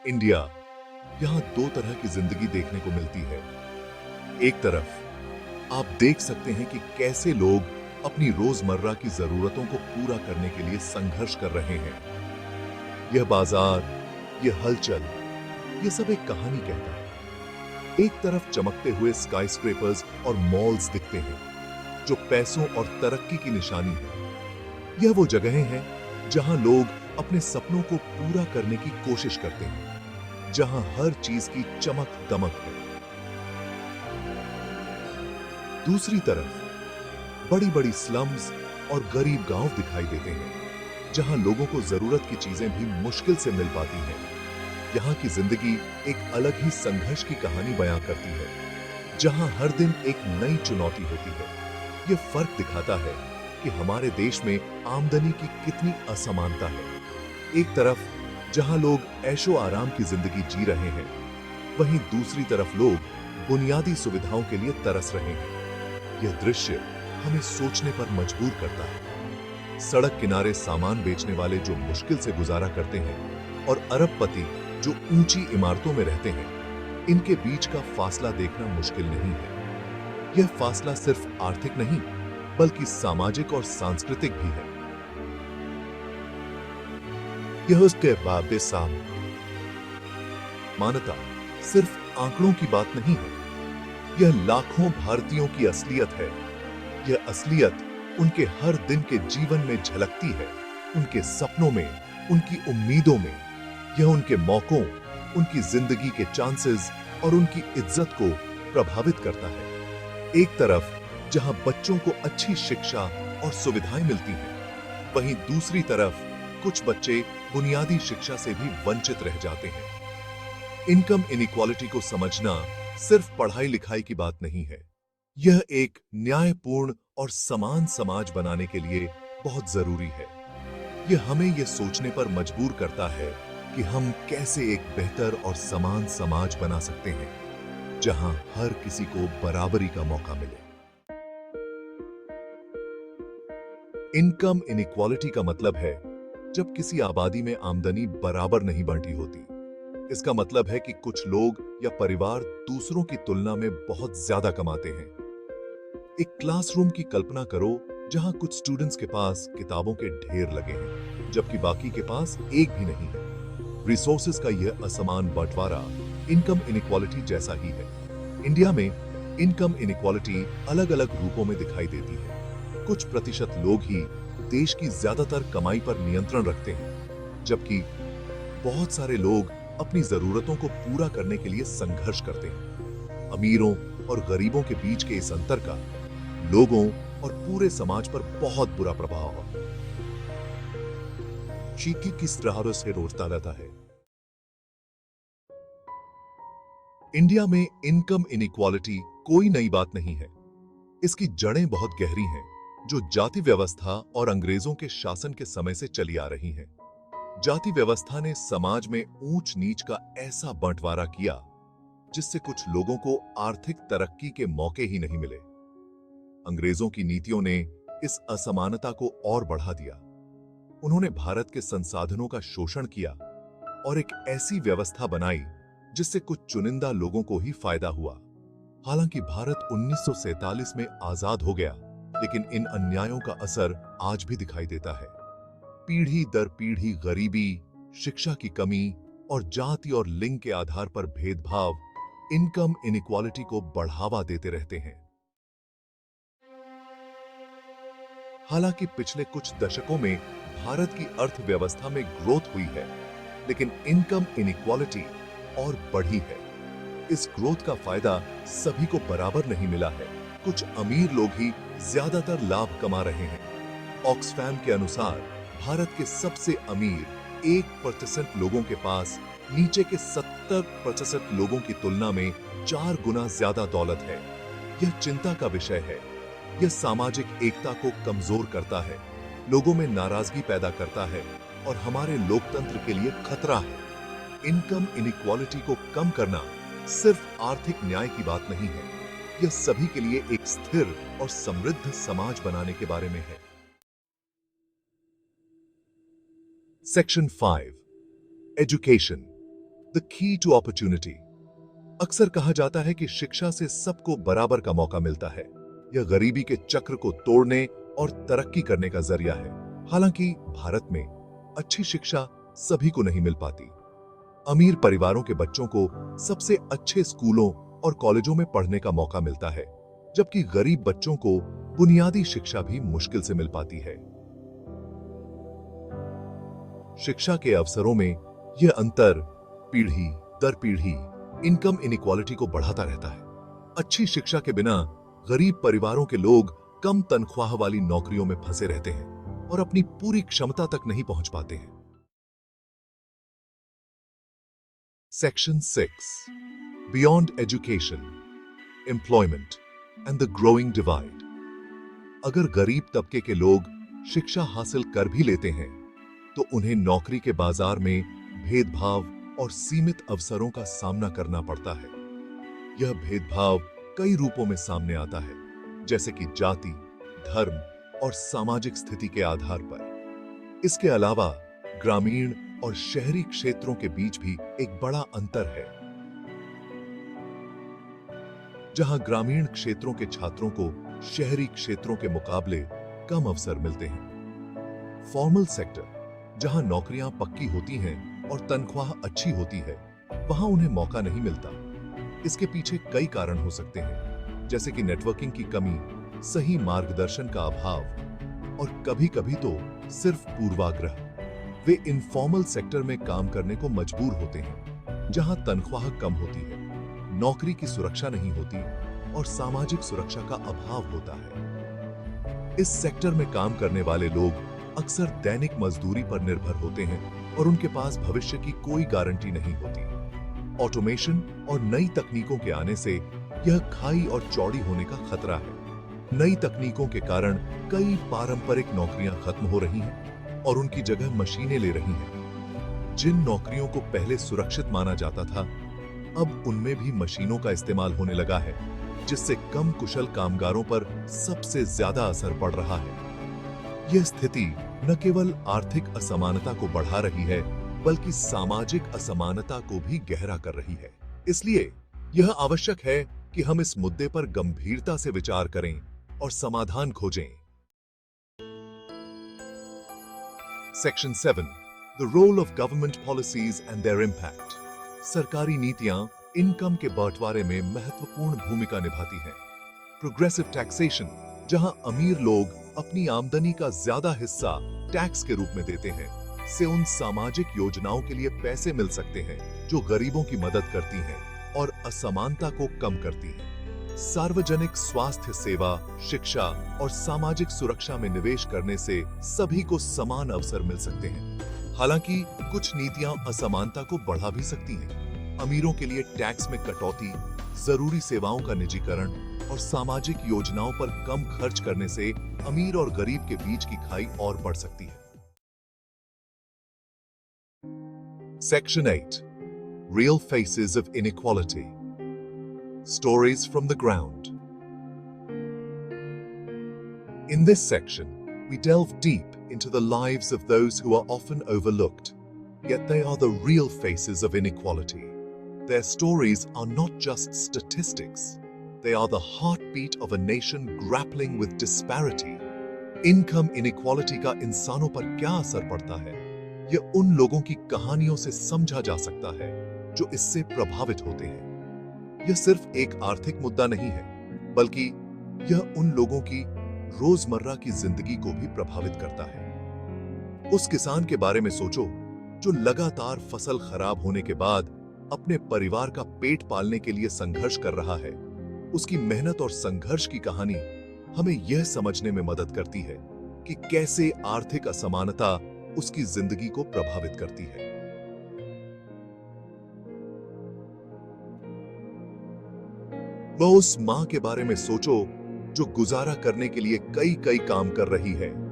India, यहां दो तरह की जिंदगी देखने को मिलती है। एक तरफ आप देख सकते हैं कि कैसे लोग अपनी रोजमर्रा की जरूरतों को पूरा करने के लिए संघर्ष कर रहे हैं। यह बाजार, यह हलचल, यह सब एक कहानी कहता है। एक तरफ चमकते हुए स्काईस्क्रेपर्स और मॉल्स दिखते हैं, जो पैसों और तरक्की की निशानी है। यह वो जगहें हैं जहां लोग अपने सपनों को पूरा करने की कोशिश करते हैं, जहां हर चीज की चमक दमक है। दूसरी तरफ बड़ी बड़ी स्लम्स और गरीब गांव दिखाई देते हैं, जहां लोगों को जरूरत की चीजें भी मुश्किल से मिल पाती हैं। यहाँ की जिंदगी एक अलग ही संघर्ष की कहानी बयां करती है, जहां हर दिन एक नई चुनौती होती है। यह फर्क दिखाता है कि हमारे देश में आमदनी की कितनी असमानता है। एक तरफ जहां लोग ऐशो आराम की जिंदगी जी रहे हैं, वहीं दूसरी तरफ लोग बुनियादी सुविधाओं के लिए तरस रहे हैं। यह दृश्य हमें सोचने पर मजबूर करता है। सड़क किनारे सामान बेचने वाले जो मुश्किल से गुजारा करते हैं और अरबपति जो ऊंची इमारतों में रहते हैं, इनके बीच का फासला देखना मुश्किल नहीं है। यह फासला सिर्फ आर्थिक नहीं, बल्कि सामाजिक और सांस्कृतिक भी है। यह उसके बाबे साम मानता सिर्फ आंकड़ों की बात नहीं है। यह लाखों भारतीयों की असलियत है। यह असलियत उनके हर दिन के जीवन में झलकती है, उनके सपनों में, उनकी उम्मीदों में। यह उनके मौकों, उनकी जिंदगी के चांसेस और उनकी इज्जत को प्रभावित करता है। एक तरफ जहां बच्चों को अच्छी शिक्षा और सुविधाएं मिलती हैं, वहीं दूसरी तरफ कुछ बच्चे बुनियादी शिक्षा से भी वंचित रह जाते हैं। इनकम इनइक्वालिटी को समझना सिर्फ पढ़ाई लिखाई की बात नहीं है। यह एक न्यायपूर्ण और समान समाज बनाने के लिए बहुत जरूरी है। यह हमें यह सोचने पर मजबूर करता है कि हम कैसे एक बेहतर और समान समाज बना सकते हैं, जहां हर किसी को बराबरी का मौका मिले। इनकम इनइक्वालिटी का मतलब है जब किसी आबादी में आमदनी बराबर नहीं बंटी होती। इसका मतलब है कि कुछ लोग या परिवार दूसरों की तुलना में बहुत ज्यादा कमाते हैं। एक क्लासरूम की कल्पना करो जहां कुछ स्टूडेंट्स के पास किताबों के ढेर लगे हैं, जबकि बाकी के पास एक भी नहीं है। रिसोर्सेज का यह असमान बंटवारा इनकम इनइक्वालिटी जैसा ही है। इंडिया में इनकम इनइक्वालिटी अलग अलग रूपों में दिखाई देती है। कुछ प्रतिशत लोग ही देश की ज्यादातर कमाई पर नियंत्रण रखते हैं, जबकि बहुत सारे लोग अपनी जरूरतों को पूरा करने के लिए संघर्ष करते हैं। अमीरों और गरीबों के बीच के इस अंतर का लोगों और पूरे समाज पर बहुत बुरा प्रभाव चीकी किस तरह से रोकता रहता है। इंडिया में इनकम इनइक्वालिटी कोई नई बात नहीं है। इसकी जड़ें बहुत गहरी हैं, जो जाति व्यवस्था और अंग्रेजों के शासन के समय से चली आ रही हैं। जाति व्यवस्था ने समाज में ऊंच नीच का ऐसा बंटवारा किया, जिससे कुछ लोगों को आर्थिक तरक्की के मौके ही नहीं मिले। अंग्रेजों की नीतियों ने इस असमानता को और बढ़ा दिया। उन्होंने भारत के संसाधनों का शोषण किया और एक ऐसी व्यवस्था बनाई जिससे कुछ चुनिंदा लोगों को ही फायदा हुआ। हालांकि भारत 1947 में आजाद हो गया, लेकिन इन अन्यायों का असर आज भी दिखाई देता है। पीढ़ी दर पीढ़ी गरीबी, शिक्षा की कमी और जाति और लिंग के आधार पर भेदभाव इनकम इनइक्वालिटी को बढ़ावा देते रहते हैं। हालांकि पिछले कुछ दशकों में भारत की अर्थव्यवस्था में ग्रोथ हुई है, लेकिन इनकम इनइक्वालिटी और बढ़ी है। इस ग्रोथ का फायदा सभी को बराबर नहीं मिला है। कुछ अमीर लोग ही ज्यादातर लाभ कमा रहे हैं। ऑक्सफैम के अनुसार भारत के सबसे अमीर 1% लोगों के पास नीचे के 70% लोगों की तुलना में 4 गुना ज्यादा दौलत है। यह चिंता का विषय है। यह सामाजिक एकता को कमजोर करता है, लोगों में नाराजगी पैदा करता है और हमारे लोकतंत्र के लिए खतरा है। इनकम इनइक्वालिटी को कम करना सिर्फ आर्थिक न्याय की बात नहीं है, यह सभी के लिए एक स्थिर और समृद्ध समाज बनाने के बारे में है। Section 5, education. The key to opportunity. अक्सर कहा जाता है कि शिक्षा से सबको बराबर का मौका मिलता है। यह गरीबी के चक्र को तोड़ने और तरक्की करने का जरिया है। हालांकि भारत में अच्छी शिक्षा सभी को नहीं मिल पाती। अमीर परिवारों के बच्चों को सबसे अच्छे स्कूलों और कॉलेजों में पढ़ने का मौका मिलता है, जबकि गरीब बच्चों को बुनियादी शिक्षा भी मुश्किल से मिल पाती है। शिक्षा के अवसरों में यह अंतर पीढ़ी दर पीढ़ी इनकम इनइक्वालिटी को बढ़ाता रहता है। अच्छी शिक्षा के बिना गरीब परिवारों के लोग कम तनख्वाह वाली नौकरियों में फंसे रहते हैं और अपनी पूरी क्षमता तक नहीं पहुंच पाते हैं। Section 6, beyond education, employment and the growing divide. अगर गरीब तबके के लोग शिक्षा हासिल कर भी लेते हैं तो उन्हें नौकरी के बाजार में भेदभाव और सीमित अवसरों का सामना करना पड़ता है। यह भेदभाव कई रूपों में सामने आता है, जैसे कि जाति, धर्म और सामाजिक स्थिति के आधार पर। इसके अलावा ग्रामीण और शहरी क्षेत्रों के बीच भी एक बड़ा अंतर है, जहां ग्रामीण क्षेत्रों के छात्रों को शहरी क्षेत्रों के मुकाबले कम अवसर मिलते हैं। फॉर्मल सेक्टर, जहां नौकरियां पक्की होती हैं और तनख्वाह अच्छी होती है, वहां उन्हें मौका नहीं मिलता। इसके पीछे कई कारण हो सकते हैं, जैसे कि नेटवर्किंग की कमी, सही मार्गदर्शन का अभाव और कभी-कभी तो सिर्फ पूर्वाग्रह। वे इनफॉर्मल सेक्टर में काम करने को मजबूर होते हैं, जहां तनख्वाह कम होती है, नौकरी की सुरक्षा नहीं होती और सामाजिक सुरक्षा का अभाव होता है। इस सेक्टर में काम करने वाले लोग अक्सर दैनिक मजदूरी पर निर्भर होते हैं और उनके पास भविष्य की कोई गारंटी नहीं होती। ऑटोमेशन और नई तकनीकों के आने से यह खाई और चौड़ी होने का खतरा है। नई तकनीकों के कारण कई पारंपरिक नौकरियां खत्म हो रही हैं और उनकी जगह मशीनें ले रही हैं। जिन नौकरियों को पहले सुरक्षित माना जाता था, अब उनमें भी मशीनों का इस्तेमाल होने लगा है, जिससे कम कुशल कामगारों पर सबसे ज्यादा असर पड़ रहा है। यह स्थिति न केवल आर्थिक असमानता को बढ़ा रही है, बल्कि सामाजिक असमानता को भी गहरा कर रही है। इसलिए यह आवश्यक है कि हम इस मुद्दे पर गंभीरता से विचार करें और समाधान खोजें। Section 7, the role of government policies and their impact. सरकारी नीतियां इनकम के बंटवारे में महत्वपूर्ण भूमिका निभाती हैं। प्रोग्रेसिव टैक्सेशन, जहां अमीर लोग अपनी आमदनी का ज्यादा हिस्सा टैक्स के रूप में देते हैं, से उन सामाजिक योजनाओं के लिए पैसे मिल सकते हैं जो गरीबों की मदद करती हैं और असमानता को कम करती हैं। सार्वजनिक स्वास्थ्य सेवा, शिक्षा और सामाजिक सुरक्षा में निवेश करने से सभी को समान अवसर मिल सकते हैं। हालांकि कुछ नीतियां असमानता को बढ़ा भी सकती हैं। अमीरों के लिए टैक्स में कटौती, जरूरी सेवाओं का निजीकरण और सामाजिक योजनाओं पर कम खर्च करने से अमीर और गरीब के बीच की खाई और बढ़ सकती है। Section 8, Real Faces of Inequality. Stories from the ground. In this section, we delve deep into the lives of those who are often overlooked, yet they are the real faces of inequality. Their stories are not just statistics. They are the heartbeat of a nation grappling with disparity. Income inequality का इंसानों पर क्या असर पड़ता है, यह उन लोगों की कहानियों से समझा जा सकता है जो इससे प्रभावित होते हैं। यह सिर्फ एक आर्थिक मुद्दा नहीं है, बल्कि यह उन लोगों की रोजमर्रा की जिंदगी को भी प्रभावित करता है। उस किसान के बारे में सोचो जो लगातार फसल खराब होने के बाद अपने परिवार का पेट पालने के लिए संघर्ष कर रहा है। उसकी मेहनत और संघर्ष की कहानी हमें यह समझने में मदद करती है कि कैसे आर्थिक असमानता उसकी जिंदगी को प्रभावित करती है। वह उस मां के बारे में सोचो जो गुजारा करने के लिए कई काम कर रही है।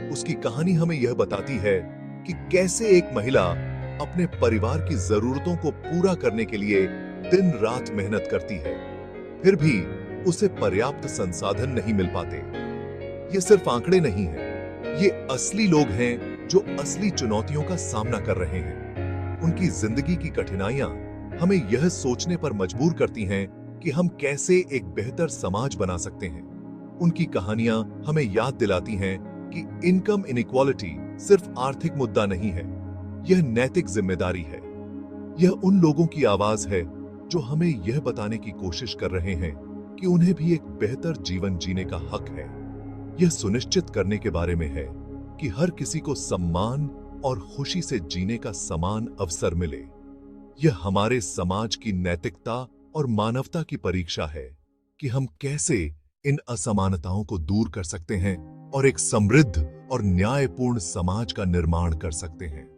उसकी कहानी हमें यह बताती है कि कैसे एक महिला अपने परिवार की जरूरतों को पूरा करने के लिए दिन रात मेहनत करती है, फिर भी उसे पर्याप्त संसाधन नहीं मिल पाते। ये सिर्फ आंकड़े नहीं हैं, ये असली लोग हैं जो असली चुनौतियों का सामना कर रहे हैं। उनकी जिंदगी की कठिनाइयां हमें यह सोचने पर मजबूर करती हैं कि हम कैसे एक बेहतर समाज बना सकते हैं। उनकी कहानियां हमें याद दिलाती हैं कि इनकम इनइक्वालिटी सिर्फ आर्थिक मुद्दा नहीं है, यह नैतिक जिम्मेदारी है। यह उन लोगों की आवाज है जो हमें यह बताने की कोशिश कर रहे हैं कि उन्हें भी एक बेहतर जीवन जीने का हक है। यह सुनिश्चित करने के बारे में है कि हर किसी को सम्मान और खुशी से जीने का समान अवसर मिले। यह हमारे समाज की नैतिकता और मानवता की परीक्षा है कि हम कैसे इन असमानताओं को दूर कर सकते हैं और एक समृद्ध और न्यायपूर्ण समाज का निर्माण कर सकते हैं।